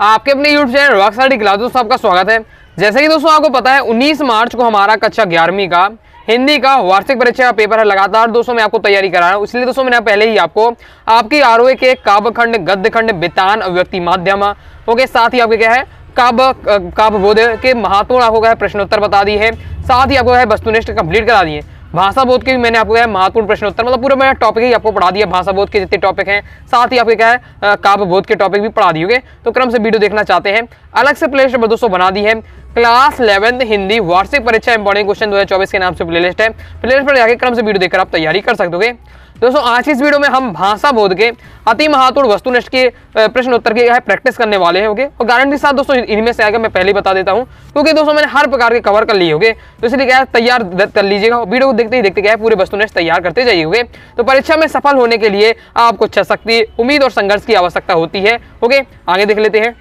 आपके अपने YouTube channel rock study class दोस्तों आपका स्वागत है। जैसे कि दोस्तों आपको पता है 19 मार्च को हमारा कक्षा 11वीं का हिंदी का वार्षिक परीक्षा का पेपर है। लगातार दोस्तों मैं आपको तैयारी करा रहा हूँ, इसलिए दोस्तों मैंने पहले ही आपको आपकी आरओए के काव्य खंड, गद्य खंड, बितान, अभिव्यक्ति माध्यम ओके, साथ ही आपके क्या है काव्य बोध के महत्वपूर्ण आपको क्या है प्रश्नोत्तर बता दी है। साथ ही आपको है वस्तुनिष्ठ कंप्लीट करा दिए। भाषा बोध के भी मैंने आपको क्या है महत्वपूर्ण प्रश्नोत्तर, मतलब पूरा मैंने टॉपिक ही आपको पढ़ा दिया। भाषा बोध के जितने टॉपिक हैं, साथ ही आपके क्या है काव्य बोध के टॉपिक भी पढ़ा दिए। तो क्रम से वीडियो देखना चाहते हैं, अलग से प्लेलिस्ट दोस्तों बना दी है। क्लास 11th हिंदी वार्षिक परीक्षा इंपॉर्टेंट क्वेश्चन 2024 के नाम से प्लेलिस्ट है। प्लेलिस्ट पर जाकर क्रम से वीडियो देखकर आप तैयारी कर सकते हो। दोस्तों आज की इस वीडियो में हम भाषा बोध के अति महत्वपूर्ण वस्तुनिष्ठ के प्रश्न उत्तर की प्रैक्टिस करने वाले हैं। ओके, और गारंटी के साथ दोस्तों इनमें से आएगा, मैं पहले ही बता देता हूं, क्योंकि दोस्तों मैंने हर प्रकार के कवर कर लिए होंगे, तो इसलिए क्या है तैयार कर लीजिएगा। वीडियो को देखते ही देखते क्या है पूरे वस्तुनिष्ठ तैयार करते जाइए। तो परीक्षा में सफल होने के लिए आपको इच्छा शक्ति, उम्मीद और संघर्ष की आवश्यकता होती है। ओके, आगे देख लेते हैं।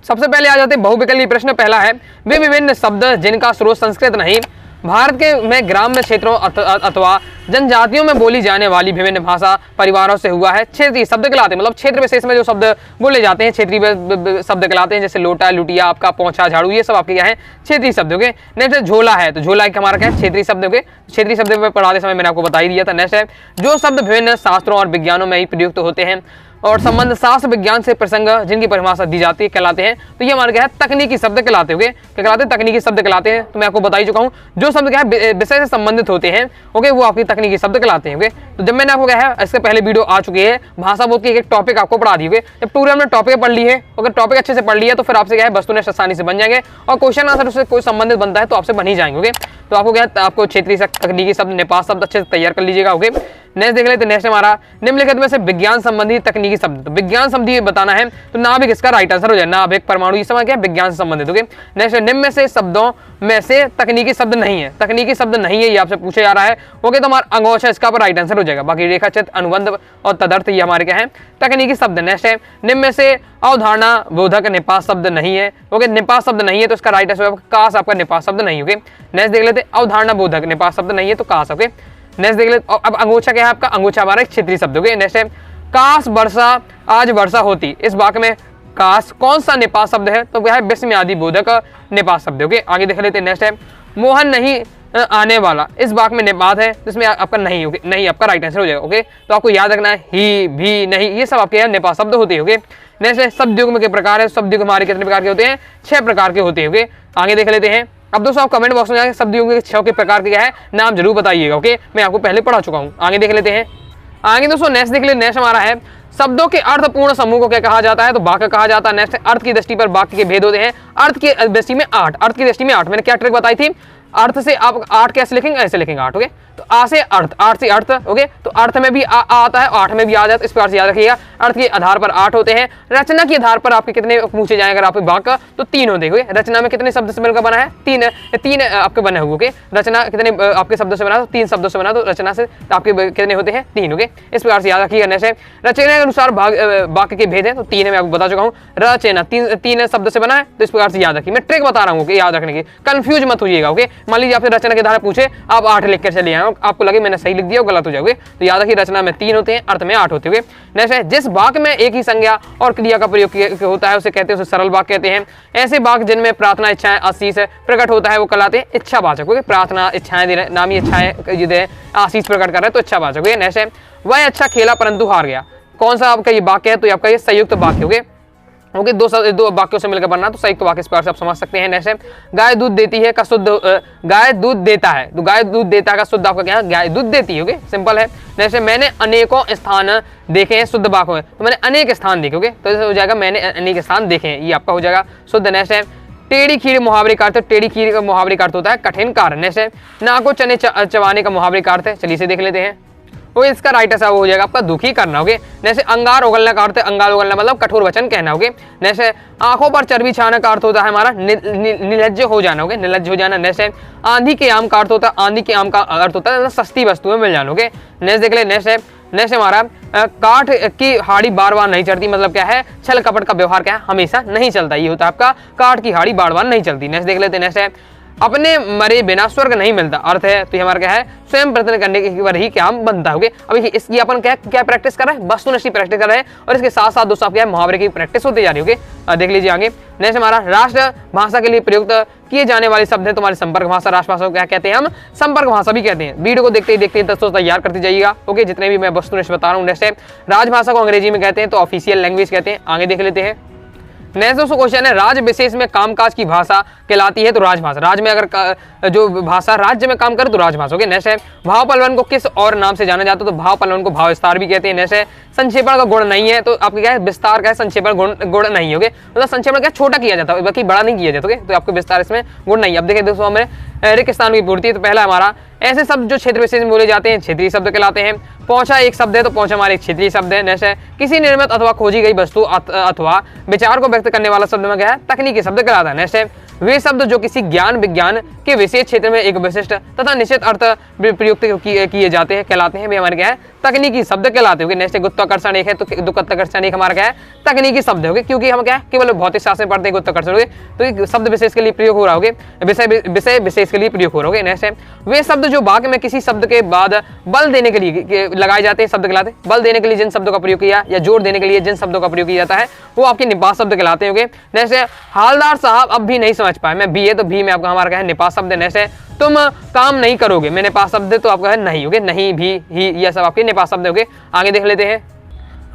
सबसे पहले आ जाते हैं बहुविकल्पी प्रश्न। पहला है, वे विभिन्न शब्द जिनका स्रोत संस्कृत नहीं भारत के में ग्राम्य क्षेत्रों अथवा जनजातियों में बोली जाने वाली विभिन्न भाषा परिवारों से हुआ है। क्षेत्रीय शब्द कहलाते हैं, मतलब क्षेत्र विशेष में जो शब्द बोले जाते हैं क्षेत्रीय शब्द कहलाते हैं। जैसे लोटा, लुटिया, आपका पोंछा, झाड़ू, ये सब आपके क्या है क्षेत्रीय शब्द हो गए। नेक्स्ट झोला है, तो झोला एक हमारा क्या है क्षेत्रीय शब्द हो गए। क्षेत्रीय शब्द में पढ़ाते समय मैंने आपको बता ही दिया था। नेक्स्ट है, जो शब्द विभिन्न शास्त्रों और विज्ञानों में ही प्रयुक्त होते हैं और संबंध शास्त्र विज्ञान से प्रसंग जिनकी परिभाषा दी जाती है कहलाते हैं। तो ये हमारे क्या है तकनीकी शब्द कहलाते होंगे। क्या कहलाते हैं? तकनीकी शब्द कहलाते हैं। तो मैं आपको बता ही चुका हूँ, जो शब्द क्या है विषय से संबंधित होते हैं, ओके, वो आपकी तकनीकी शब्द कहलाते हैं। तो जब मैंने आपको क्या है इससे पहले वीडियो आ चुकी है, भाषा बोध की एक टॉपिक आपको पढ़ा दी। जब पूरे हमने टॉपिक पढ़ ली है, अगर टॉपिक अच्छे से पढ़ लिया तो फिर आपसे क्या है वस्तुनिष्ठ आसानी से बन जाएंगे और क्वेश्चन आंसर उससे कोई संबंधित बनता है तो आपसे बन ही जाएंगे। तो आपको क्या है आपको क्षेत्रीय तकनीकी शब्द, नेपाल शब्द अच्छे से तैयार कर लीजिएगा। ओके, नेक्स्ट देख लेते हैं। नेक्स्ट हमारा निम्नलिखित में से विज्ञान संबंधी तकनीकी शब्द, तो विज्ञान संबंधी बताना है, तो नाभिक इसका राइट आंसर हो जाए। नाभिक, परमाणु, ये सब क्या विज्ञान से संबंधित। ओके, नेक्स्ट निम्न में से शब्दों में से तकनीकी शब्द नहीं है। तकनीकी शब्द नहीं है ये आपसे पूछा जा रहा है। ओके, तो हमारा अंगोछा इसका पर राइट आंसर हो जाएगा। बाकी रेखा चित्र, अनुबंध और तदर्थ ये हमारे क्या है तकनीकी शब्द। नेक्स्ट है, निम्न में से अवधारणा बोधक निपात शब्द नहीं है। ओके, निपात शब्द नहीं है तो इसका राइट आंसर काश आपका निपात शब्द नहीं। ओके, नेक्स्ट देख लेते हैं, अवधारणा बोधक निपात शब्द नहीं है तो काश। ओके, नेक्स्ट देख लेते। अब अंगोछा क्या है आपका? अंगोछा हमारा एक क्षेत्रीय शब्द। ओके, नेक्स्ट है, काश वर्षा आज वर्षा होती, इस वाक्य में काश कौन सा निपात शब्द है? तो क्या है विस्मय आदि बोधक निपात शब्द। ओके, आगे देख लेते हैं। नेक्स्ट है, मोहन नहीं आने वाला, इस वाक्य में निपात है, जिसमें आपका नहीं। ओके, नहीं आपका राइट आंसर हो जाएगा। ओके, तो आपको याद रखना है ही, भी, नहीं, ये सब आपके निपात शब्द होते हैं। ओके, नेक्स्ट है, शब्द युग्म के प्रकार है। शब्द युग्म हमारे कितने प्रकार के होते हैं? 6 प्रकार के होते हैं। ओके, आगे देख लेते हैं। अब दोस्तों आप कमेंट बॉक्स में जाकर शब्द युग्म के 6 के प्रकार के क्या है नाम जरूर बताइएगा। ओके, मैं आपको पहले पढ़ा चुका हूँ। आगे देख लेते हैं। आगे दोस्तों नेक्स्ट देख लेते। नेक्स्ट हमारा है, शब्दों के अर्थपूर्ण समूह को क्या कहा जाता है? तो वाक्य कहा जाता है। नेक्स्ट, अर्थ की दृष्टि पर वाक्य के भेद होते हैं। अर्थ की दृष्टि में 8, अर्थ की दृष्टि में 8, मैंने क्या ट्रिक बताई थी? अर्थ से आप 8 कैसे लिखेंगे? ऐसे लिखेंगे 8। ओके, तो आ से अर्थ, 8 से अर्थ। ओके, तो अर्थ में भी आ आता है, 8 में भी आ जाता है, इस प्रकार से याद रखिएगा। अर्थ के आधार पर 8 होते हैं। रचना के आधार पर आपके कितने पूछे जाए अगर आपके वाक्य, तो 3 होते हैं। रचना में कितने शब्द से मिलकर बना है? 3 आपके बने हुए। ओके, रचना कितने आपके शब्दों से बना? तो 3 शब्दों से बना, तो रचना से आपके कितने होते हैं? 3। ओके, इस प्रकार से याद रखिएगा। नेक्स्ट, रचना के अनुसार वाक्य के भेद है, तो 3 है, मैं आपको बता चुका हूँ। रचना 3 शब्द से बना है, तो इस प्रकार से याद रखिए। मैं ट्रिक बता रहा हूँ याद रखने की, कंफ्यूज मत होइएगा। ओके, मान लीजिए आपसे रचना के आधार पूछे, आप 8 लिख कर चले आए, आपको लगे मैंने सही लिख दिया, गलत हो जाओगे। तो याद रखिए रचना में 3 होते हैं, अर्थ में 8 होते हैं। नेक्स्ट है, जिस वाक्य में एक ही संज्ञा और क्रिया का प्रयोग होता है उसे कहते हैं, उसे सरल वाक्य कहते हैं। ऐसे वाक्य जिनमें प्रार्थना, इच्छाएं, आशीष प्रकट होता है वो कहलाते हैं इच्छावाचक। प्रार्थना, इच्छाएं दे रहे, नामी इच्छाएं आशीष प्रकट कर रहे हैं तो इच्छावाचक। नेक्स्ट है, वह अच्छा खेला परंतु हार गया, कौन सा आपका ये वाक्य है? तो आपका ये संयुक्त वाक्य हो गया। ओके, दो वाक्यों से मिलकर बनना, तो संयुक्त वाक्य इस प्रकार से आप समझ सकते हैं। नेक्स्ट है, गाय दूध देती है का शुद्ध, गाय दूध देता है, तो गाय दूध देता है का शुद्ध आपका क्या है? गाय दूध देती है। ओके, सिंपल है। नेक्स्ट है, मैंने अनेकों स्थान देखे हैं, शुद्ध वाक्य है, तो मैंने अनेक स्थान देखे। ओके, तो हो जाएगा मैंने अनेक स्थान देखे हैं, ये आपका हो जाएगा शुद्ध। नेक्स्ट है, टेढ़ी खीर मुहावरे का अर्थ, टेढ़ी खीर का मुहावरे का अर्थ होता है कठिन कार्य। नेक्स्ट है, ना को चने चबाने का मुहावरे का अर्थ है, चलिए इसे देख लेते हैं। वो इसका राइट आंसर हो जाएगा आपका दुखी करना। होगे, जैसे अंगार उगलने का अर्थ है, अंगार उगलना मतलब कठोर वचन कहना। होगे, जैसे आंखों पर चर्बी छाने का अर्थ होता है हमारा निर्लज्ज हो जाना। होगे, निर्लज्ज हो जाना। जैसे आंधी के आम का अर्थ होता है, आंधी के आम का अर्थ होता है सस्ती वस्तुएं मिल जाना। होगे, नेक्स्ट देख ले। नेक्स्ट हमारा काठ की हाड़ी बार बार नहीं चढ़ती, मतलब क्या है छल कपट का व्यवहार क्या है हमेशा नहीं चलता, ये होता है आपका काठ की हाड़ी बार बार नहीं चलती। नेक्स्ट देख लेते हैं। नेक्स्ट है, अपने मरे बिना स्वर्ग नहीं मिलता। अर्थ है तो ये हमारा क्या है, स्वयं प्रयत्न करने के पर ही क्या बनता है। अभी इसकी अपन क्या प्रैक्टिस कर रहे हैं, वस्तुनिष्ठ की प्रैक्टिस कर रहे हैं, और इसके साथ साथ दोस्तों क्या है, मुहावरे की प्रैक्टिस होती जा रही है। देख लीजिए आगे। नेक्स्ट हमारा राष्ट्र भाषा के लिए प्रयुक्त किए जाने वाले शब्द है तुम्हारी संपर्क भाषा। राष्ट्र भाषा को क्या कहते हैं, हम संपर्क भाषा भी कहते हैं। वीडियो को देखते ही दोस्तों तैयार करती जाइएगा। ओके, जितने भी मैं वस्तुनिष्ठ बता रहा हूँ। नेक्स्ट है राजभाषा को अंग्रेजी में कहते हैं तो ऑफिशियल लैंग्वेज कहते हैं। आगे देख लेते हैं। नेक्स्ट दोस्तों क्वेश्चन है, राज्य विशेष में कामकाज की भाषा कहलाती है तो राजभाषा। राज्य में अगर जो भाषा राज्य में काम करे तो राजभाषा। ओके, नेक्स्ट है भाव पलवन को किस और नाम से जाना जाता है तो भाव पलवन को भाव विस्तार भी कहते हैं। नेक्स्ट है संक्षेपण का गुण नहीं है तो आपके क्या है, विस्तार का है, संक्षेपण गुण नहीं है। मतलब संक्षेपण क्या छोटा किया जाता है, बाकी बड़ा नहीं किया जाता। तो आपको विस्तार इसमें गुण नहीं है। अब देखिए दोस्तों हमें रिक्त स्थान की पूर्ति। तो पहला हमारा ऐसे शब्द जो क्षेत्र विशेष में बोले जाते हैं क्षेत्रीय शब्द कहलाते हैं। पहुंचा एक शब्द है तो पहुंचा हमारे एक क्षेत्रीय शब्द है। नेक्स्ट है किसी निर्मित अथवा खोजी गई वस्तु अथवा विचार को व्यक्त करने वाला शब्द में क्या है, तकनीकी शब्द कहलाता है। नेक्स्ट है वे शब्द जो किसी ज्ञान विज्ञान के विशेष क्षेत्र में एक विशिष्ट तथा निश्चित अर्थ प्रयुक्त किए जाते हैं कहलाते हैं, वे हमारे क्या है, तकनीकी शब्द कहलाते हैं। नेक्स्ट है गुरुत्वाकर्षण एक है तो गुरुत्वाकर्षण एक हमारा क्या है, तकनीकी शब्द है। क्योंकि हम क्या है, केवल भौतिक शास्त्र में पढ़ते हैं गुरुत्वाकर्षण, तो शब्द विशेष के लिए प्रयोग हो रहा होगा, विषय विशेष के लिए प्रयोग हो रहा होगा। नेक्स्ट है वे शब्द जो वाक्य में किसी शब्द के बाद बल देने के लिए लगाए जाते हैं शब्द कहलाते हैं। बल देने के लिए जिन शब्दों का प्रयोग किया या जोर देने के लिए जिन शब्दों का प्रयोग किया जाता है वो आपके निपात शब्द कहलाते हैं। नेक्स्ट है हालदार साहब अब भी नहीं समझ पाए, मैं भी है तो भी में आपका हमारा क्या है, निपात शब्द है। नेक्स्ट है तुम काम नहीं करोगे, मैंने निपात शब्द है तो आपका है नहीं, होगे नहीं भी ही, यह सब आपके निपात शब्द होंगे। आगे देख लेते हैं।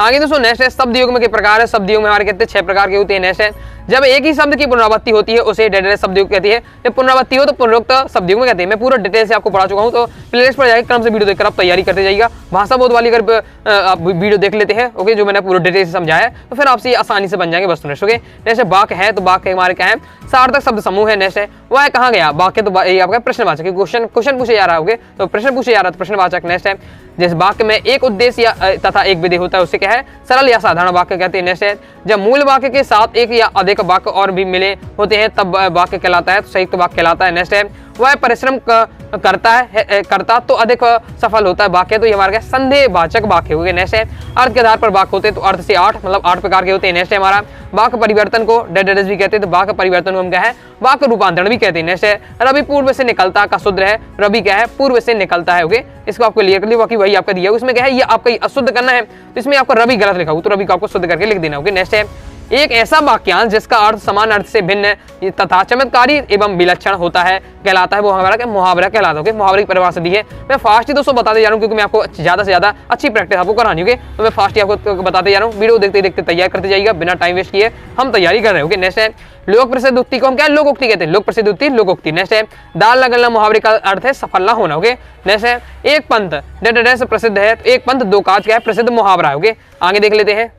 आगे दोस्तों नेक्स्ट है शब्द योग में के प्रकार है। शब्द योग में हमारे कहते हैं 6 प्रकार के होते हैं। नेक्स्ट है जब एक ही शब्द की पुनरावृत्ति होती है उसे डेडेड शब्द योग कहती है। जब पुनरावृत्ति हो तो पुनरुक्त शब्द योग में कहते हैं। मैं पूरा डिटेल से आपको पढ़ा चुका हूं, तो प्लेलिस्ट पर जाकर क्रम से वीडियो देखकर आप तैयारी करते जाइएगा। भाषा बोध वाली अगर आप वीडियो देख लेते हैं ओके, जो मैंने पूरा डिटेल से समझाया है, तो फिर आपसे आसानी से बन जाएंगे वस्तुनिष्ठ। ओके, नेक्स्ट वाक्य है तो वाक्य हमारे क्या है, सार्थक शब्द समूह है। नेक्स्ट है वह कहाँ गया, वाक्य तो ये आपका प्रश्नवाचक, क्वेश्चन पूछे जा रहा है, तो प्रश्न पूछे जा रहा है तो प्रश्नवाचक। नेक्स्ट है जिस वाक्य में एक उद्देश्य या तथा एक विधेय होता है उसे क्या है, सरल या साधारण वाक्य कहते हैं। नेक्स्ट है जब मूल वाक्य के साथ एक या अधिक वाक्य और भी मिले होते हैं तब वाक्य कहलाता है, तो संयुक्त वाक्य कहलाता है। नेक्स्ट है वह परिश्रम करता तो अधिक सफल होता है वाक्य, तो ये हमारा संदेहवाचक वाक्य हो गए। नेक्स्ट है अर्थ के आधार पर वाक्य होते हैं, तो अर्थ से 8 मतलब 8 प्रकार के होते हैं। नेक्स्ट है हमारा वाक्य परिवर्तन को डेडेड भी कहते हैं, तो वाक्य परिवर्तन को हम क्या है, वाक्य रूपांतरण भी कहते हैं। नेक्स्ट है रवि पूर्व से निकलता का शुद्ध है, रवि क्या है, पूर्व से निकलता है। ओके, इसको आपको क्लियर कर लिया, बाकी वही आपका दिया है, उसमें क्या है, ये आपका अशुद्ध करना है, तो इसमें आपका रवि गलत लिखा हो तो रवि को आपको शुद्ध करके लिख देना। ओके, नेक्स्ट है एक ऐसा वाक्यांश जिसका अर्थ समान अर्थ से भिन्न तथा चमत्कारी एवं विलक्षण होता है कहलाता है, वो हमारा क्या, मुहावरा कहलाता है। मुहावरे की परिभाषा दी है, मैं फास्ट ही दोस्तों बताते जा रहा हूँ क्योंकि मैं आपको ज्यादा से ज्यादा अच्छी प्रैक्टिस आपको करानी होगी, तो मैं फास्ट ही आपको बताते जा रहा हूँ। वीडियो देखते देखते तैयार करते जाइएगा, बिना टाइम वेस्ट किए हम तैयारी कर रहे हैं। नेक्स्ट है लोक प्रसिद्ध उक्ति को हम क्या, लोकोक्ति कहते हैं, लोक प्रसिद्ध उक्ति लोकोक्ति। नेक्स्ट है दाल लगना मुहावरे का अर्थ है सफल ना होना। ओके, नेक्स्ट है एक पंथ डेडेड प्रसिद्ध है, तो एक पंथ दो काज क्या है, प्रसिद्ध मुहावरा है। ओके, आगे देख लेते हैं।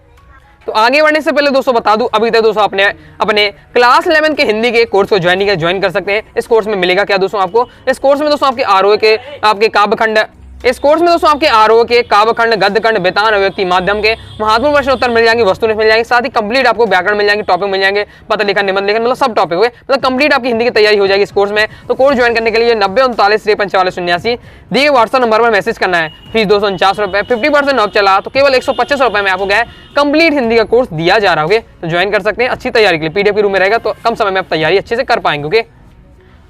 तो आगे बढ़ने से पहले दोस्तों बता दूं, अभी तक दोस्तों अपने क्लास 11 के हिंदी के कोर्स को ज्वाइन कर सकते हैं। इस कोर्स में मिलेगा क्या दोस्तों आपको, इस कोर्स में दोस्तों आपके आरोह के आपके काव्यखंड, इस कोर्स में दोस्तों आपके आरोह के काव्यखंड, गद्यखंड, बेतान, अभिव्यक्ति माध्यम के महत्वपूर्ण प्रश्न उत्तर मिल जाएंगे, वस्तुनिष्ठ मिल जाएंगे, साथ ही कंप्लीट आपको व्याकरण मिल जाएंगे, टॉपिक मिल जाएंगे, पत्र लेखन, निबंध लेखन, मतलब सब टॉपिक हुए, मतलब कंप्लीट आपकी हिंदी की तैयारी हो जाएगी इस कोर्स में। तो कोर्स ज्वाइन करने के लिए 90 39 53 44 89 दिए व्हाट्सएप नंबर पर मैसेज करना है। फीस 249 रुपए, 50% ऑफ चला तो केवल 125 रुपए में आपको क्या है, कंप्लीट हिंदी का कोर्स दिया जा रहा है। तो ज्वाइन कर सकते हैं अच्छी तैयारी के लिए, पीडीएफ के रूप में रहेगा तो कम समय में आप तैयारी अच्छे से कर पाएंगे। ओके,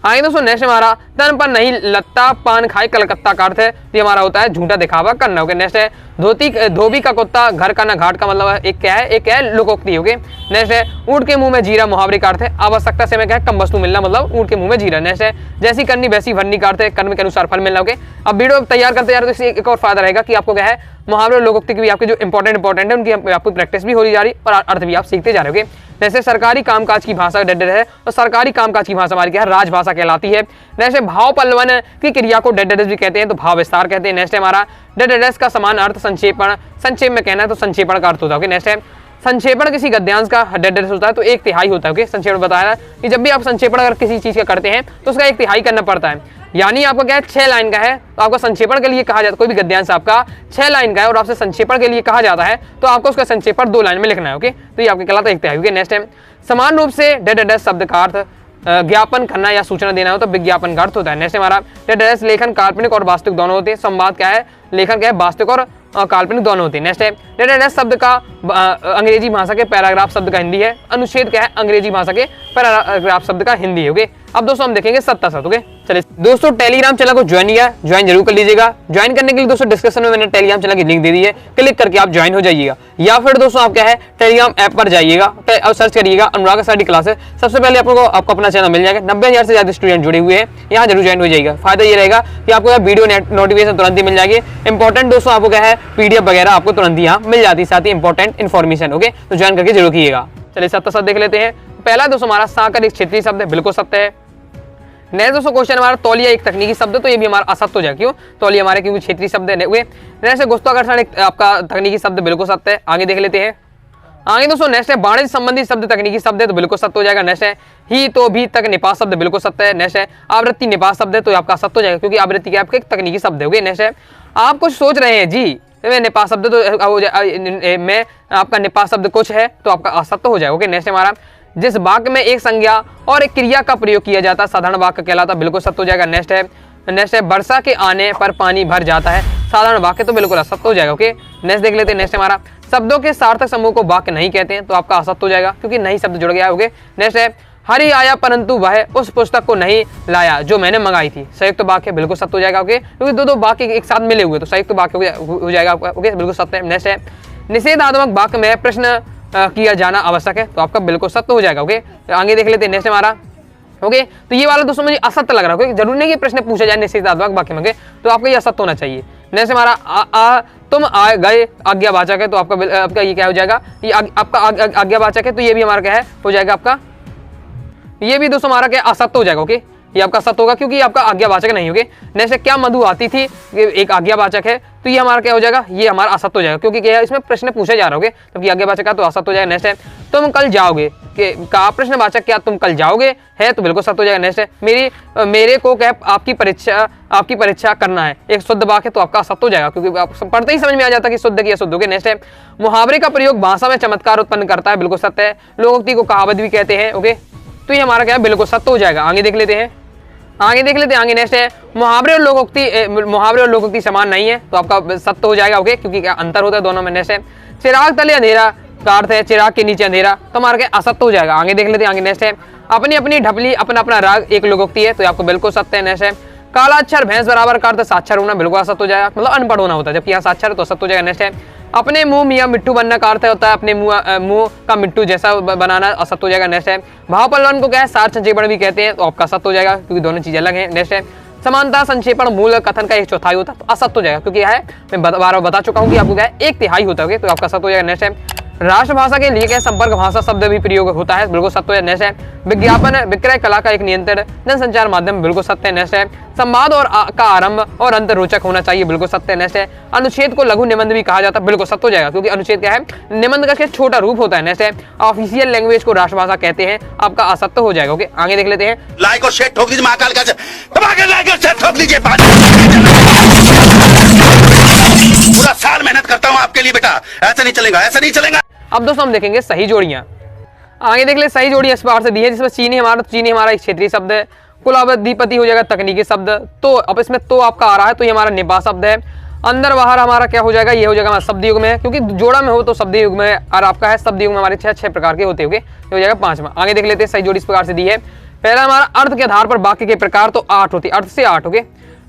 आगे दोस्तों नेक्स्ट हमारा तन पर नहीं लत्ता पान खाए कलकत्ता का अर्थ है, ये हमारा होता है झूठा दिखावा करना। ओके, नेक्स्ट है धोबी का कुत्ता घर का ना घाट का, मतलब एक क्या है लोकोक्ति। ओके, नेक्स्ट है ऊंट के मुंह में जीरा मुहावरे का अर्थ है आवश्यकता से में क्या है, कम वस्तु मिलना, मतलब ऊंट के मुंह में जीरा। नेक्स्ट है जैसी करनी वैसी भरनी का अर्थ है कर्म के अनुसार फल मिलना। ओके, अब वीडियो तैयार करते जा रहे हो तो इससे एक और फायदा रहेगा कि आपको क्या है, मुहावरे और लोकोक्ति की भी आपके जो इंपॉर्टेंट है उनकी आपकी प्रैक्टिस भी हो जा रही और अर्थ भी आप सीखते जा रहे हो। जैसे सरकारी कामकाज की भाषा डेडेड है, और सरकारी कामकाज की भाषा हमारी क्या है, राजभाषा कहलाती है। जैसे भाव पल्लवन की क्रिया को डेडेड भी कहते हैं, तो भाव विस्तार कहते हैं। नेक्स्ट है हमारा डेडेड का समान अर्थ संक्षेपण, संक्षेप में कहना है तो संक्षेपण का अर्थ होता है। नेक्स्ट है संक्षेपण किसी गद्यांश का डेडेड होता है तो 1/3 होता है। संक्षेपण बताया कि जब भी आप संक्षेपण अगर किसी चीज का करते हैं तो उसका 1/3 करना पड़ता है, यानी आपका क्या है 6 लाइन का है तो आपका संक्षेपण के लिए कहा जाता है, कोई भी गद्यांश आपका 6 लाइन का है और आपसे संक्षेपण के लिए कहा जाता है तो आपको उसका संक्षेपण 2 लाइन में लिखना है। ओके, तो ये आपके कहलाता है 1/3। नेक्स्ट है समान रूप से डेडेड शब्द का अर्थ ज्ञापन करना या सूचना देना हो तो विज्ञापन का अर्थ होता है। नेक्स्ट हमारा डेडेड लेखन काल्पनिक और वास्तविक दोनों होते हैं। संवाद क्या है, लेखन क्या है, वास्तविक और काल्पनिक दोनों होते हैं। नेक्स्ट है नेक्स्ट शब्द का अंग्रेजी भाषा के पैराग्राफ शब्द का हिंदी है। अनुच्छेद क्या है, अंग्रेजी भाषा के पैराग्राफ शब्द का हिंदी है। ओके, अब दोस्तों हम देखेंगे सत्ता शब्द। ओके, चलिए दोस्तों टेलीग्राम चैनल को ज्वाइन किया, ज्वाइन जरूर कर लीजिएगा। ज्वाइन करने के लिए दोस्तों डिस्क्रिप्शन में मैंने टेलीग्राम चैनल की लिंक दे दी है, क्लिक करके आप ज्वाइन हो जाइएगा। या फिर दोस्तों आप क्या है टेलीग्राम ऐप पर जाइएगा और सर्च करिएगा अनुराग स्टडी क्लासेस। सबसे पहले आपको अपना चैनल मिल जाएगा। 90,000 से ज्यादा स्टूडेंट जुड़े हुए हैं, यहाँ जरूर ज्वाइन हो जाइएगा। फायदा ये रहेगा कि आपको वीडियो नोटिफिकेशन तुरंत ही मिल जाएगी। इंपॉर्टेंट दोस्तों आपको क्या है PDF वगैरह आपको तुरंत ही यहाँ मिल जाती है, साथ ही इंपॉर्टेंट इन्फॉर्मेशन। ओके, तो ज्वाइन करके जरूर कीजिएगा। चलिए सत्ता शब्द देख लेते हैं। पहला दोस्तों हमारा साकर एक क्षेत्रीय शब्द है, बिल्कुल सत्य है। नेक्स्ट दोस्तों क्वेश्चन हमारा तौलिया एक तकनीकी शब्द है, तो ये भी हमारा असत्य हो जाएगा। क्यों? तौलिया हमारे क्योंकि क्षेत्रीय शब्द है। नेक्स्ट गुरुत्वाकर्षण एक आपका तकनीकी शब्द, बिल्कुल सत्य है। आगे देख लेते हैं। आगे दोस्तों नेक्स्ट है वाणिज्य संबंधी शब्द तकनीकी शब्द है, तो बिल्कुल सत्य हो जाएगा। नेक्स्ट है ही तो भी तक निपात शब्द, बिल्कुल सत्य है। नेक्स्ट है आवृत्ति निपात शब्द है, तो आपका सत्य हो जाएगा क्योंकि आवृत्ति के आपके तकनीकी शब्द है। नेक्स्ट है आप कुछ सोच रहे हैं जी, निपात शब्द तो मैं आपका निपात शब्द कुछ है, तो आपका असत्य हो जाएगा। ओके, नेक्स्ट हमारा जिस वाक्य में एक संज्ञा और एक क्रिया का प्रयोग किया जाता है साधारण वाक्य कहलाता, बिल्कुल सत्य हो जाएगा। नेक्स्ट है वर्षा के आने पर पानी भर जाता है, साधारण वाक्य, तो बिल्कुल असत्य हो जाएगा। ओके, नेक्स्ट देख लेते हैं। नेक्स्ट हमारा शब्दों के सार्थक समूह को वाक्य नहीं कहते हैं, तो आपका असत्य हो जाएगा क्योंकि नहीं शब्द जुड़ गया है। ओके, नेक्स्ट है हरि आया परंतु वह उस पुस्तक को नहीं लाया जो मैंने मंगाई थी, संयुक्त वाक्य, बिल्कुल सत्य हो जाएगा। ओके, क्योंकि दो वाक्य एक साथ मिले हुए तो संयुक्त वाक्य हो जाएगा। ओके, बिल्कुल सत्य है। नेक्स्ट है निषेधात्मक वाक्य में प्रश्न किया जाना आवश्यक है, तो आपका बिल्कुल सत्य हो जाएगा। ओके, आगे देख लेते हैं। नेक्स्ट हमारा ओके, तो ये वाला दोस्तों मुझे असत्य लग रहा है, जरूरी नहीं कि प्रश्न पूछा जाए निषेधात्मक वाक्य में, तो आपका ये असत्य होना चाहिए। नेक्स्ट हमारा तुम आ गए आज्ञावाचक है, तो आपका ये क्या हो जाएगा, ये आपका आज्ञावाचक है, तो ये भी हमारा क्या है हो जाएगा आपका, ये भी दोस्तों हमारा क्या असत्य हो जाएगा। ओके, ये आपका सत्य होगा क्योंकि आपका आज्ञावाचक नहीं होगे। नेक्स्ट क्या मधु आती थी, एक आज्ञावाचक है, तो ये हमारा क्या हो जाएगा, ये हमारा असत्य हो जाएगा क्योंकि क्या है इसमें प्रश्न पूछे जा रहे हो, तब आज्ञावाचक का तो असत्य हो जाएगा। नेक्स्ट है तुम कल जाओगे, का प्रश्नवाचक क्या तुम कल जाओगे है, तो बिल्कुल सत्य हो जाएगा। नेक्स्ट है मेरे को क्या आपकी परीक्षा करना है, एक शुद्ध वाक्य, तो आपका असत्य हो जाएगा क्योंकि आप पढ़ते ही समझ में आ जाता है कि शुद्ध की अशुद्ध होगी। नेक्स्ट है मुहावरे का प्रयोग भाषा में चमत्कार उत्पन्न करता है, बिल्कुल सत्य है। लोकोक्ति को कहावत भी कहते हैं। ओके, तो ये हमारा क्या है बिल्कुल सत्य हो जाएगा। आगे देख लेते हैं। आगे नेक्स्ट है मुहावरे और लोकोक्ति समान नहीं है, तो आपका सत्य हो जाएगा। ओके, क्योंकि क्या अंतर होता है दोनों में। नेक्स्ट है चिराग तले अंधेरा का अर्थ है चिराग के नीचे अंधेरा, तो हमारा क्या असत्य हो जाएगा। आगे देख लेते हैं। आगे नेक्स्ट है अपनी अपनी ढपली अपना अपना राग एक लोकोक्ति है, तो आपको बिल्कुल सत्य है। नेक्स्ट है काला अक्षर भैंस बराबर का अर्थ साक्षर होना, बिल्कुल असत्य हो जाएगा, मतलब अनपढ़ होना होता है, जबकि यहाँ साक्षर है तो असत्य हो जाएगा। नेक्स्ट है अपने मुंह मियाँ मिट्टू बनना का अर्थ होता है अपने मुंह का मिट्टू जैसा बनाना, असत्य हो जाएगा। नेक्स्ट है भाव पलवन को क्या है सार संक्षेपण भी कहते हैं, तो आपका असत्य हो जाएगा क्योंकि दोनों चीजें अलग हैं। नेक्स्ट है समानता संक्षेपण मूल कथन का 1/4 होता है, तो असत्य हो जाएगा क्योंकि यह है मैं बार बता चुका हूँ कि आपको क्या है 1/3 होता है, तो आपका सत्य हो जाएगा। नेक्स्ट है राष्ट्रभाषा के लिए क्या संपर्क भाषा शब्द भी प्रयोग होता है, बिल्कुल सत्य है। नेक्स्ट है विज्ञापन विक्रय कला का एक नियंत्रण जनसंचार माध्यम, बिल्कुल सत्य है। नेक्स्ट है संवाद और का आरंभ और अंत रोचक होना चाहिए, बिल्कुल सत्य है। नेक्स्ट है अनुच्छेद को लघु निबंध भी कहा जाता है, बिल्कुल सत्य हो जाएगा क्योंकि अनुच्छेद क्या है निबंध का छोटा रूप होता है। नेक्स्ट है ऑफिशियल लैंग्वेज को राष्ट्रभाषा कहते हैं, आपका असत्य हो जाएगा। ओके, आगे देख लेते हैं। लाइक और शेयर ठोक दीजिए, महाकाल का लाइक और शेयर ठोक दीजिए। पूरा साल मेहनत करता हूँ आपके लिए बेटा, ऐसा नहीं चलेगा, ऐसा नहीं चलेगा। अब दोस्तों हम देखेंगे सही जोड़ियां। आगे देख ले सही जोड़ी इस बार से दी है, जिसमें चीनी हमारा एक क्षेत्रीय शब्द है, कुलाधिपति हो जाएगा तकनीकी शब्द, तो अब इसमें तो आपका आ रहा है, तो ये हमारा निपात शब्द है। अंदर बाहर हमारा क्या हो जाएगा, ये हो जाएगा हमारा शब्द युग में, क्योंकि जोड़ा में हो तो शब्द युग में, और आपका है शब्द युग में हमारे 6 प्रकार के होते होंगे, ये हो जाएगा 5वां। आगे देख लेते हैं सही जोड़ी इस प्रकार से दी है। पहला हमारा अर्थ के आधार पर वाक्य के प्रकार, तो 8 होती है, अर्थ से 8 ओके।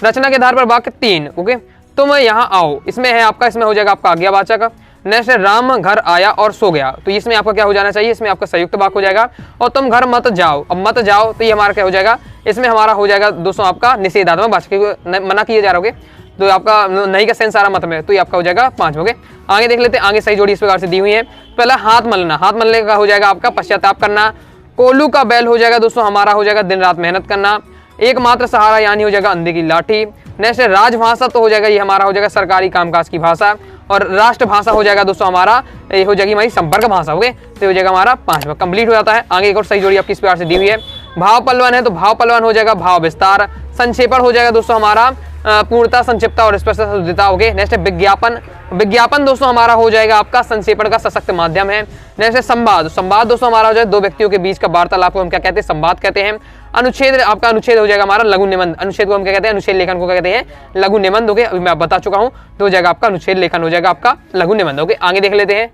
रचना के आधार पर वाक्य 3 ओके। तुम यहाँ आओ, इसमें है आपका, इसमें हो जाएगा आपका आज्ञावाचक। नेक्स्ट है राम घर आया और सो गया, तो इसमें आपका क्या हो जाना चाहिए, इसमें आपका संयुक्त वाक्य हो जाएगा। और तुम घर मत जाओ, अब मत जाओ, तो ये हमारा क्या हो जाएगा, इसमें हमारा हो जाएगा दोस्तों आपका निषेधात्मक वाचक, मना किए जा रहे, तो आपका नहीं का सेंस आ रहा मत में, तो ये आपका हो जाएगा 5 ओके। आगे देख लेते हैं। आगे सही जोड़ी इस प्रकार से दी हुई है। पहला हाथ मलना, हाथ मलने का हो जाएगा आपका पश्चाताप करना। कोल्लू का बैल हो जाएगा दोस्तों हमारा हो जाएगा दिन रात मेहनत करना। एकमात्र सहारा यानी हो जाएगा अंधे की लाठी। नेक्स्ट है राजभाषा, तो हो जाएगा ये हमारा हो जाएगा सरकारी कामकाज की भाषा। और राष्ट्रभाषा हो जाएगा दोस्तों हमारा, ये हो जाएगी हमारी संपर्क भाषा ओके, तो हो जाएगा हमारा 5वां कंप्लीट हो जाता है। आगे एक और सही जोड़ी आपकी इस प्रकार से दी हुई है। भाव पलवन है, तो भाव पलवन हो जाएगा भाव विस्तार। संक्षेपण हो जाएगा दोस्तों हमारा पूर्णता, संक्षिप्तता और स्पष्टता। ओके, नेक्स्ट है विज्ञापन। विज्ञापन दोस्तों हमारा हो जाएगा आपका संक्षेपण का सशक्त माध्यम है। नेक्स्ट है संवाद। संवाद दोस्तों हमारा हो जाए दो व्यक्तियों के बीच का वार्तालाप को हम क्या कहते हैं, संवाद कहते हैं। अनुच्छेद, आपका अनुच्छेद हो जाएगा हमारा लघु निबंध। अनुच्छेद को हम क्या कहते हैं, अनुच्छेद लेखन को क्या कहते हैं, लघु निबंध। ओके, अभी मैं बता चुका हूं, तो हो जाएगा आपका अनुच्छेद लेखन, हो जाएगा आपका लघु निबंध। ओके, आगे देख लेते हैं।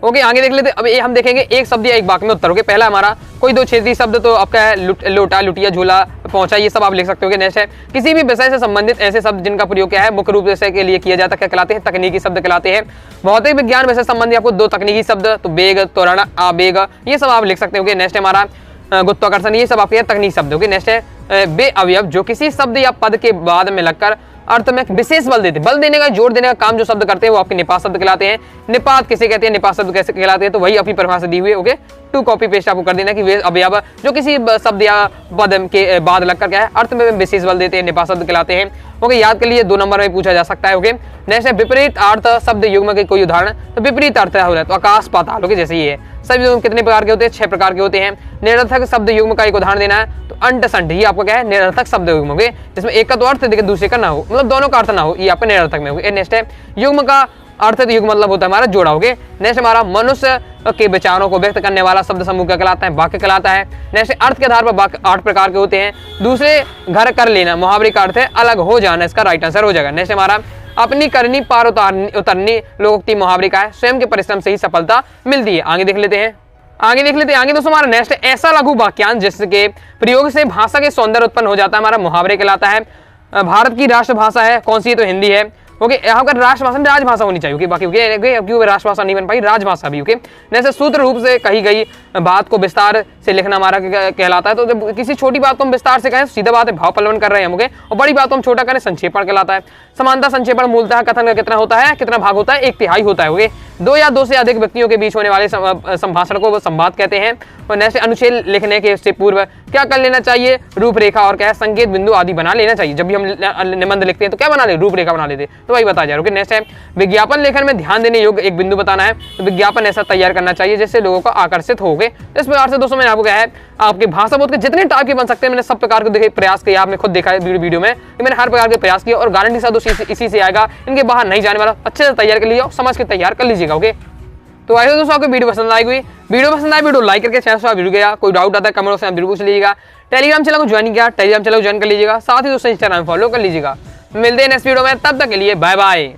ओके, आगे देख लेते हैं। अब ये हम देखेंगे एक शब्द या एक वाक्य में उत्तर। ओके, पहला हमारा कोई दो क्षेत्रीय शब्द, तो आपका है लोटा, लुटिया, झोला, पहुंचा, ये सब आप लिख सकते हो। नेक्स्ट है किसी भी विषय से संबंधित ऐसे शब्द जिनका प्रयोग क्या है, मुख्य रूप विषय के लिए किया जाता है, क्या कहलाते हैं, तकनीकी शब्द कहलाते हैं। भौतिक विज्ञान विषय संबंधी आपको दो तकनीकी शब्द, तो वेग, त्वरण, आवेग, ये सब आप लिख सकते हो। नेक्स्ट है हमारा गुरुत्वाकर्षण, ये सब आपके तकनीकी शब्द। ओके, नेक्स्ट है बे अवयव, जो किसी शब्द या पद के बाद में लगकर अर्थ में विशेष बल देते, बल देने का, जोर देने का काम जो शब्द करते हैं वो आपके निपात शब्द कहलाते हैं। निपात किसे कहते हैं, निपात शब्द कैसे कहलाते हैं, तो वही अपनी परिभाषा दी हुई है। ओके, टू कॉपी पेस्ट आपको कर देना कि वे अवयव जो किसी शब्द या पद के बाद लगकर क्या है, अर्थ में विशेष बल देते हैं, निपात शब्द कहलाते हैं। ओके, याद के लिए 2 नंबर में पूछा जा सकता है। ओके, नेक्स्ट है विपरीत अर्थ शब्द युग्म के कोई उदाहरण, तो विपरीत अर्थ हो रहा है तो आकाश पाताल। ओके, जैसे ये है। सभी युग्म कितने प्रकार के होते हैं, 6 प्रकार के होते हैं। निरर्थक शब्द युग्म का एक उदाहरण देना है, तो अंट संट, ये आपको क्या है, निरर्थक शब्द युग्म। ओके, जिसमें एक का तो अर्थ है दूसरे का ना हो, मतलब दोनों का अर्थ ना हो, ये आपका निरर्थक में। ओके, नेक्स्ट है युग्म का अर्थ, युग्म मतलब होता है हमारा जोड़ा। ओके, नेक्स्ट हमारा मनुष्य के विचारों को व्यक्त करने वाला शब्द समूह क्या कहलाता है, वाक्य कहलाता है। नेक्स्ट अर्थ के आधार पर वाक्य 8 प्रकार के होते हैं। दूसरे घर कर लेना, मुहावरे का अर्थ है अलग हो जाना, इसका राइट आंसर हो जाएगा। नेक्स्ट हमारा अपनी करनी पार उतरनी, लोकोक्ति मुहावरे का है, स्वयं के परिश्रम से ही सफलता मिलती है। आगे देख लेते हैं। आगे दोस्तों हमारा नेक्स्ट ऐसा लघु वाक्यांश जिसके प्रयोग से भाषा के सौंदर्य उत्पन्न हो जाता है, हमारा मुहावरे कहलाता है। भारत की राष्ट्रभाषा है कौन सी, तो हिंदी है। ओके, यहाँ पर राष्ट्रभाषा में राजभाषा होनी चाहिए। ओके, बाकी क्यों राष्ट्रभाषा नहीं बन पाई, राजभाषा भी। ओके, जैसे सूत्र रूप से कही गई बात को विस्तार से लिखना हमारा कहलाता है। तो जब किसी छोटी बात को हम विस्तार से कहें, सीधा बात है, भाव पल्लवन कर रहे हैं हम। ओके, और बड़ी बात को हम छोटा करें, संक्षेपण कहलाता है। समानता संक्षेपण मूलतः कथन का कितना होता है, कितना भाग होता है, 1/3 होता है। ओके, 2 या 2 से अधिक व्यक्तियों के बीच होने वाले संभाषण को संवाद कहते हैं। और नेक्स्ट अनुच्छेद लिखने के से पूर्व क्या कर लेना चाहिए, रूपरेखा और क्या है, संकेत बिंदु आदि बना लेना चाहिए। जब भी हम निबंध लिखते हैं तो क्या बना ले, रूपरेखा बना लेते, तो वही बता जा रहा है। नेक्स्ट है विज्ञापन लेखन में ध्यान देने योग्य एक बिंदु बताना है, तो विज्ञापन ऐसा तैयार करना चाहिए जिससे लोगों को आकर्षित हो गए। इस प्रकार से दोस्तों मैंने आपको क्या है, आपके भाषा बोध के जितने टाइप के बन सकते हैं मैंने सब प्रकार के देखे प्रयास किया, आपने खुद देखा है वीडियो में, मैंने हर प्रकार के प्रयास किया और गारंटी साथ दोस्तों इसी से आएगा, इनके बाहर नहीं जाने वाला। अच्छे से तैयार कर लीजिए और समझ के तैयार कर लीजिएगा। ओके, तो आई दोस्तों आपको वीडियो पसंद आई हुई, वीडियो लाइक करके चैनल से जुड़ गया। कोई डाउट आता है कमेंट से जरूर पूछ लीजिएगा। टेलीग्राम चैनल को ज्वाइन किया, टेलीग्राम चैनल को ज्वाइन कर लीजिएगा। साथ ही दोस्तों इंस्टाग्राम फॉलो कर लीजिएगा। मिलते हैं नेक्स्ट वीडियो में, तब तक के लिए बाय बाय।